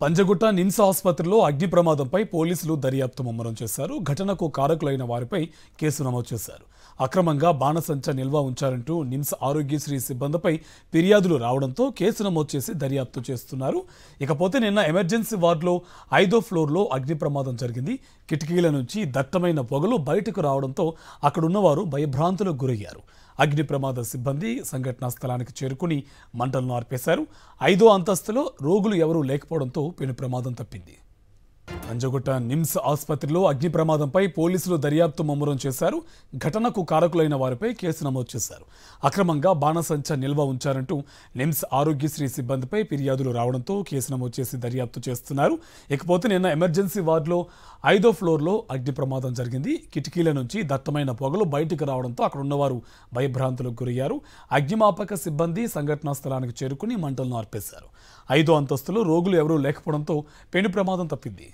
పంజగుట్ట నిమ్స్ ఆసుపత్రిలో అగ్ని ప్రమాదంపై పోలీసులు దర్యాప్తు ముమ్మరం చేశారు. ఘటనకు కారకులైన వారిపై కేసు నమోదు చేశారు. అక్రమంగా బాణసంచ నిల్వ ఉంచారంటూ నిమ్స్ ఆరోగ్యశ్రీ సిబ్బందిపై ఫిర్యాదులు రావడంతో కేసు నమోదు చేసి దర్యాప్తు చేస్తున్నారు. ఇకపోతే నిన్న ఎమర్జెన్సీ వార్డులో 5వ ఫ్లోర్లో అగ్ని ప్రమాదం జరిగింది. కిటికీల నుంచి దట్టమైన పొగలు బయటకు రావడంతో అక్కడున్నవారు భయభ్రాంతులకు గురయ్యారు. అగ్ని ప్రమాద సిబ్బంది సంఘటనా స్థలానికి చేరుకుని మంటలను ఆర్పేశారు. 5వ అంతస్తులో రోగులు ఎవరూ లేకపోవడంతో పెను ప్రమాదం తప్పింది. పంజగుట్ట నిమ్స్ ఆసుపత్రిలో అగ్ని ప్రమాదంపై పోలీసులు దర్యాప్తు ముమ్మరం చేశారు. ఘటనకు కారకులైన వారిపై కేసు నమోదు చేశారు. అక్రమంగా బాణసంచ నిల్వ ఉంచారంటూ నిమ్స్ ఆరోగ్యశ్రీ సిబ్బందిపై ఫిర్యాదులు రావడంతో కేసు నమోదు చేసి దర్యాప్తు చేస్తున్నారు. ఇకపోతే నిన్న ఎమర్జెన్సీ వార్డులో 5వ ఫ్లోర్లో అగ్ని ప్రమాదం జరిగింది. కిటికీల నుంచి దట్టమైన పొగలు బయటకు రావడంతో అక్కడ ఉన్నవారు భయభ్రాంతులకు గురయ్యారు. అగ్నిమాపక సిబ్బంది సంఘటనా స్థలానికి చేరుకుని మంటలను ఆర్పేశారు. 5వ అంతస్తులో రోగులు ఎవరూ లేకపోవడంతో పెను ప్రమాదం తప్పింది.